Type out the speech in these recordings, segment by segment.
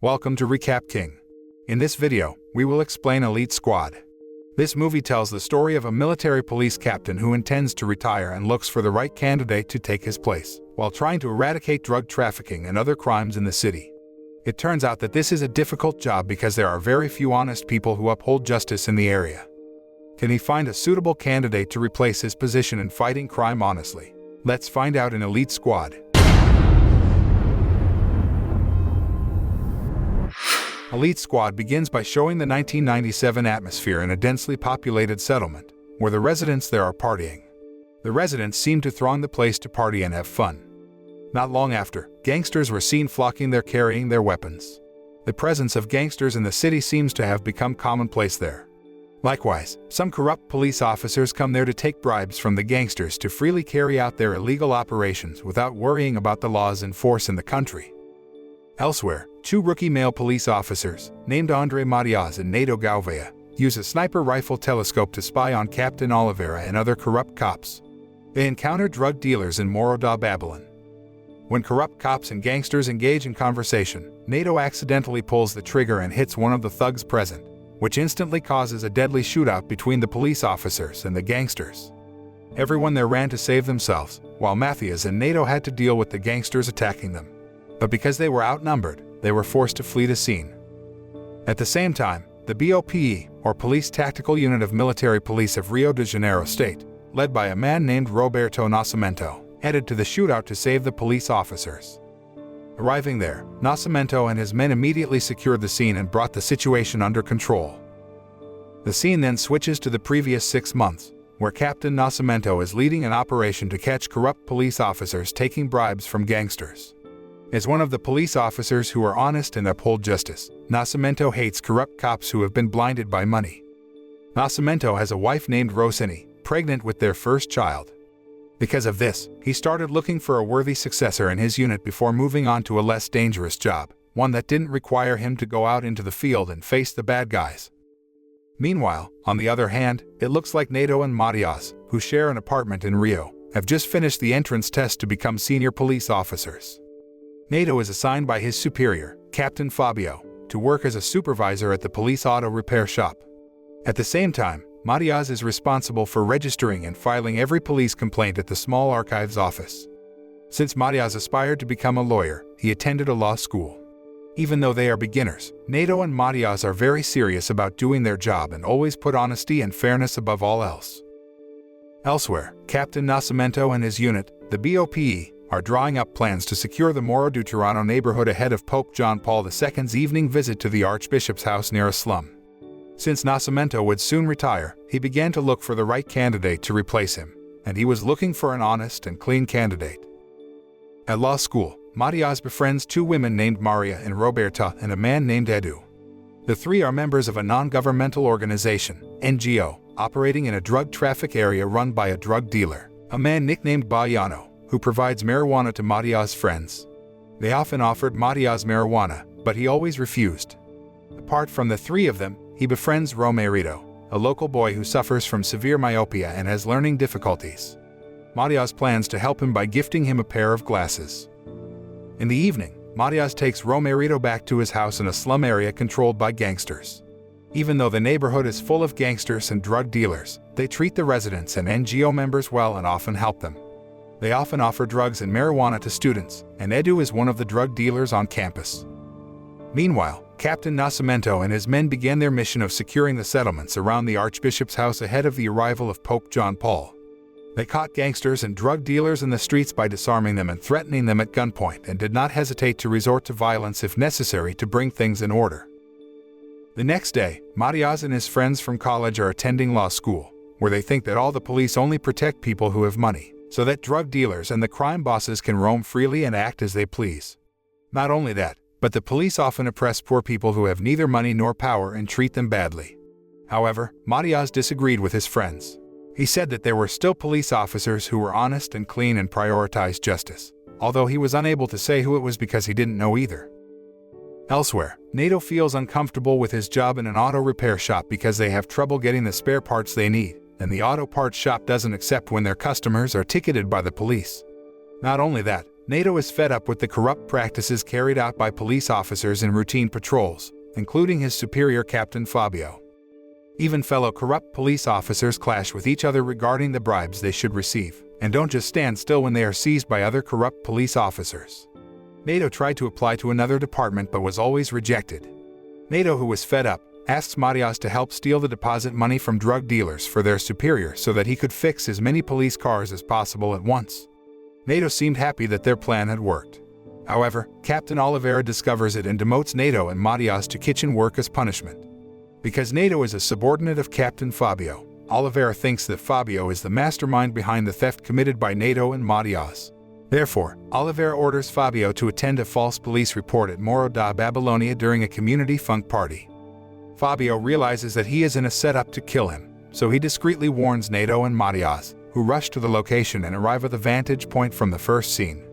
Welcome to Recap King. In this video, we will explain Elite Squad. This movie tells the story of a military police captain who intends to retire and looks for the right candidate to take his place, while trying to eradicate drug trafficking and other crimes in the city. It turns out that this is a difficult job because there are very few honest people who uphold justice in the area. Can he find a suitable candidate to replace his position in fighting crime honestly? Let's find out in Elite Squad. Elite Squad begins by showing the 1997 atmosphere in a densely populated settlement, where the residents there are partying. The residents seem to throng the place to party and have fun. Not long after, gangsters were seen flocking there carrying their weapons. The presence of gangsters in the city seems to have become commonplace there. Likewise, some corrupt police officers come there to take bribes from the gangsters to freely carry out their illegal operations without worrying about the laws in force in the country. Elsewhere, two rookie male police officers, named Neto and Matias and Neto Gouveia, use a sniper rifle telescope to spy on Captain Oliveira and other corrupt cops. They encounter drug dealers in Morro da Babilônia. When corrupt cops and gangsters engage in conversation, Neto accidentally pulls the trigger and hits one of the thugs present, which instantly causes a deadly shootout between the police officers and the gangsters. Everyone there ran to save themselves, while Matias and Neto had to deal with the gangsters attacking them. But because they were outnumbered, they were forced to flee the scene. At the same time, the BOPE, or Police Tactical Unit of Military Police of Rio de Janeiro State, led by a man named Roberto Nascimento, headed to the shootout to save the police officers. Arriving there, Nascimento and his men immediately secured the scene and brought the situation under control. The scene then switches to the previous 6 months, where Captain Nascimento is leading an operation to catch corrupt police officers taking bribes from gangsters. As one of the police officers who are honest and uphold justice, Nascimento hates corrupt cops who have been blinded by money. Nascimento has a wife named Rosini, pregnant with their first child. Because of this, he started looking for a worthy successor in his unit before moving on to a less dangerous job, one that didn't require him to go out into the field and face the bad guys. Meanwhile, on the other hand, it looks like Neto and Matias, who share an apartment in Rio, have just finished the entrance test to become senior police officers. Neto is assigned by his superior, Captain Fabio, to work as a supervisor at the police auto repair shop. At the same time, Matias is responsible for registering and filing every police complaint at the small archives office. Since Matias aspired to become a lawyer, he attended a law school. Even though they are beginners, Neto and Matias are very serious about doing their job and always put honesty and fairness above all else. Elsewhere, Captain Nascimento and his unit, the BOPE, are drawing up plans to secure the Morro da Babilônia neighborhood ahead of Pope John Paul II's evening visit to the Archbishop's house near a slum. Since Nascimento would soon retire, he began to look for the right candidate to replace him, and he was looking for an honest and clean candidate. At law school, Matias befriends two women named Maria and Roberta and a man named Edu. The three are members of a non-governmental organization, NGO, operating in a drug traffic area run by a drug dealer, a man nicknamed Baiano, who provides marijuana to Matias' friends. They often offered Matias marijuana, but he always refused. Apart from the three of them, he befriends Romerito, a local boy who suffers from severe myopia and has learning difficulties. Matias plans to help him by gifting him a pair of glasses. In the evening, Matias takes Romerito back to his house in a slum area controlled by gangsters. Even though the neighborhood is full of gangsters and drug dealers, they treat the residents and NGO members well and often help them. They often offer drugs and marijuana to students, and Edu is one of the drug dealers on campus. Meanwhile, Captain Nascimento and his men began their mission of securing the settlements around the Archbishop's house ahead of the arrival of Pope John Paul. They caught gangsters and drug dealers in the streets by disarming them and threatening them at gunpoint and did not hesitate to resort to violence if necessary to bring things in order. The next day, Matias and his friends from college are attending law school, where they think that all the police only protect people who have money, so that drug dealers and the crime bosses can roam freely and act as they please. Not only that, but the police often oppress poor people who have neither money nor power and treat them badly. However, Matias disagreed with his friends. He said that there were still police officers who were honest and clean and prioritized justice, although he was unable to say who it was because he didn't know either. Elsewhere, Neto feels uncomfortable with his job in an auto repair shop because they have trouble getting the spare parts they need, and the auto parts shop doesn't accept when their customers are ticketed by the police. Not only that, Neto is fed up with the corrupt practices carried out by police officers in routine patrols, including his superior Captain Fabio. Even fellow corrupt police officers clash with each other regarding the bribes they should receive, and don't just stand still when they are seized by other corrupt police officers. Neto tried to apply to another department but was always rejected. Neto, who was fed up, asks Matias to help steal the deposit money from drug dealers for their superior so that he could fix as many police cars as possible at once. Neto seemed happy that their plan had worked. However, Captain Oliveira discovers it and demotes Neto and Matias to kitchen work as punishment. Because Neto is a subordinate of Captain Fabio, Oliveira thinks that Fabio is the mastermind behind the theft committed by Neto and Matias. Therefore, Oliveira orders Fabio to attend a false police report at Morro da Babilônia during a community funk party. Fabio realizes that he is in a setup to kill him, so he discreetly warns Neto and Matias, who rush to the location and arrive at the vantage point from the first scene.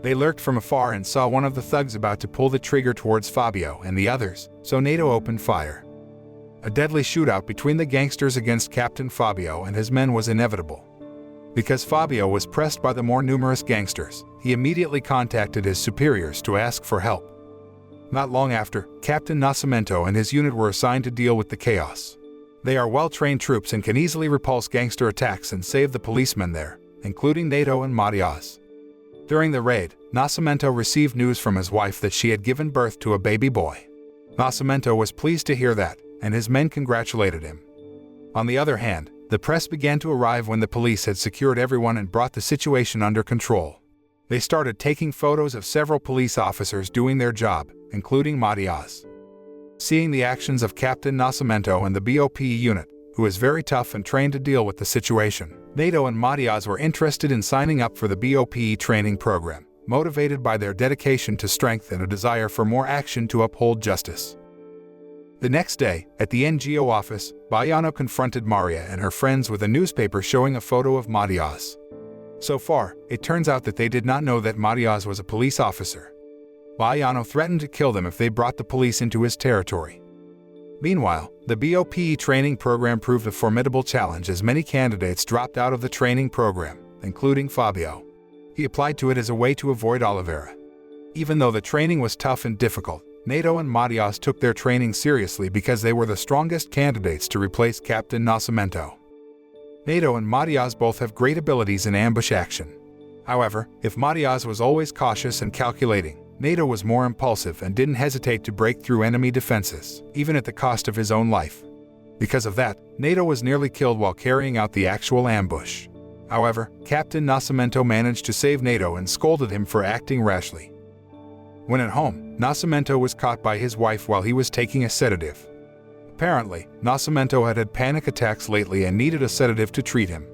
They lurked from afar and saw one of the thugs about to pull the trigger towards Fabio and the others, so Neto opened fire. A deadly shootout between the gangsters against Captain Fabio and his men was inevitable. Because Fabio was pressed by the more numerous gangsters, he immediately contacted his superiors to ask for help. Not long after, Captain Nascimento and his unit were assigned to deal with the chaos. They are well-trained troops and can easily repulse gangster attacks and save the policemen there, including Neto and Matias. During the raid, Nascimento received news from his wife that she had given birth to a baby boy. Nascimento was pleased to hear that, and his men congratulated him. On the other hand, the press began to arrive when the police had secured everyone and brought the situation under control. They started taking photos of several police officers doing their job, including Matias. Seeing the actions of Captain Nascimento and the BOPE unit, who is very tough and trained to deal with the situation, Neto and Matias were interested in signing up for the BOPE training program, motivated by their dedication to strength and a desire for more action to uphold justice. The next day, at the NGO office, Baiano confronted Maria and her friends with a newspaper showing a photo of Matias. So far, it turns out that they did not know that Matias was a police officer. Baiano threatened to kill them if they brought the police into his territory. Meanwhile, the BOPE training program proved a formidable challenge as many candidates dropped out of the training program, including Fabio. He applied to it as a way to avoid Oliveira. Even though the training was tough and difficult, Neto and Matias took their training seriously because they were the strongest candidates to replace Captain Nascimento. Neto and Matias both have great abilities in ambush action. However, if Matias was always cautious and calculating, Neto was more impulsive and didn't hesitate to break through enemy defenses, even at the cost of his own life. Because of that, Neto was nearly killed while carrying out the actual ambush. However, Captain Nascimento managed to save Neto and scolded him for acting rashly. When at home, Nascimento was caught by his wife while he was taking a sedative. Apparently, Nascimento had had panic attacks lately and needed a sedative to treat him.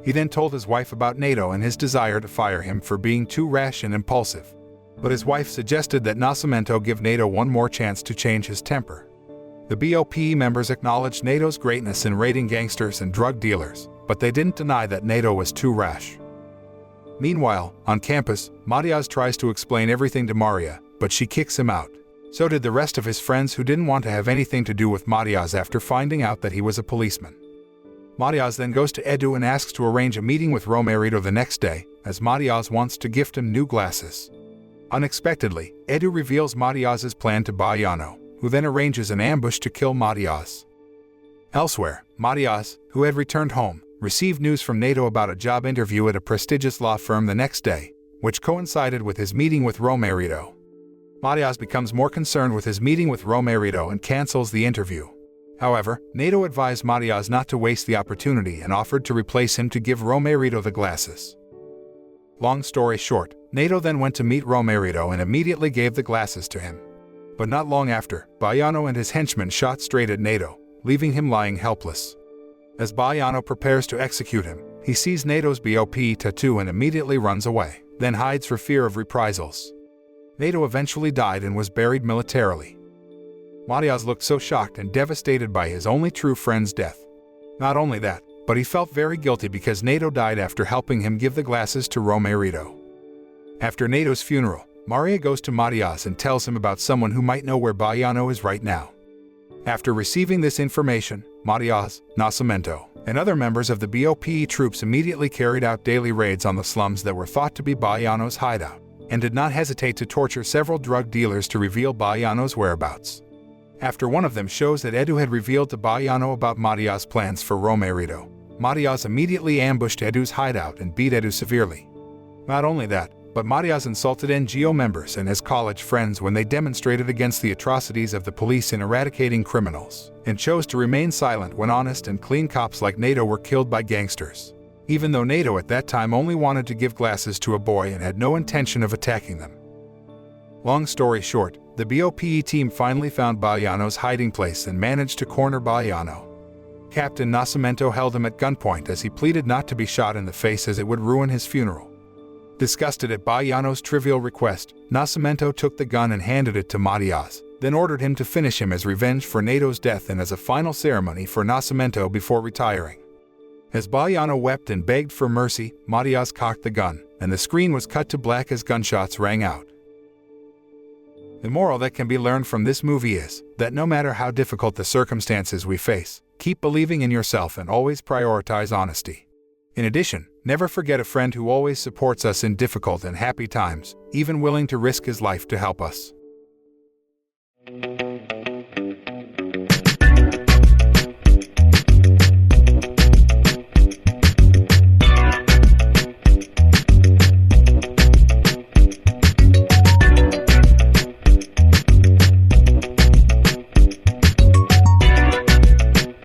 He then told his wife about Neto and his desire to fire him for being too rash and impulsive. But his wife suggested that Nascimento give Neto one more chance to change his temper. The BOPE members acknowledged Neto's greatness in raiding gangsters and drug dealers, but they didn't deny that Neto was too rash. Meanwhile, on campus, Matias tries to explain everything to Maria, but she kicks him out. So did the rest of his friends who didn't want to have anything to do with Matias after finding out that he was a policeman. Matias then goes to Edu and asks to arrange a meeting with Romerito the next day, as Matias wants to gift him new glasses. Unexpectedly, Edu reveals Matias's plan to Baiano, who then arranges an ambush to kill Matias. Elsewhere, Matias, who had returned home, received news from Neto about a job interview at a prestigious law firm the next day, which coincided with his meeting with Romerito. Matias becomes more concerned with his meeting with Romerito and cancels the interview. However, Neto advised Matias not to waste the opportunity and offered to replace him to give Romerito the glasses. Long story short, Neto then went to meet Romerito and immediately gave the glasses to him. But not long after, Baiano and his henchmen shot straight at Neto, leaving him lying helpless. As Baiano prepares to execute him, he sees Neto's BOPE tattoo and immediately runs away, then hides for fear of reprisals. Neto eventually died and was buried militarily. Matias looked so shocked and devastated by his only true friend's death. Not only that, but he felt very guilty because Neto died after helping him give the glasses to Romerito. After Neto's funeral, Maria goes to Matias and tells him about someone who might know where Baiano is right now. After receiving this information, Matias, Nascimento, and other members of the BOPE troops immediately carried out daily raids on the slums that were thought to be Baiano's hideout. and did not hesitate to torture several drug dealers to reveal Baiano's whereabouts. After one of them shows that Edu had revealed to Baiano about Matias' plans for Rio, Matias immediately ambushed Edu's hideout and beat Edu severely. Not only that, but Matias insulted NGO members and his college friends when they demonstrated against the atrocities of the police in eradicating criminals, and chose to remain silent when honest and clean cops like Neto were killed by gangsters, even though Neto at that time only wanted to give glasses to a boy and had no intention of attacking them. Long story short, the BOPE team finally found Baiano's hiding place and managed to corner Baiano. Capitain Nascimento held him at gunpoint as he pleaded not to be shot in the face as it would ruin his funeral. Disgusted at Baiano's trivial request, Nascimento took the gun and handed it to Matias, then ordered him to finish him as revenge for Neto's death and as a final ceremony for Nascimento before retiring. As Baiano wept and begged for mercy, Matias cocked the gun, and the screen was cut to black as gunshots rang out. The moral that can be learned from this movie is that no matter how difficult the circumstances we face, keep believing in yourself and always prioritize honesty. In addition, never forget a friend who always supports us in difficult and happy times, even willing to risk his life to help us.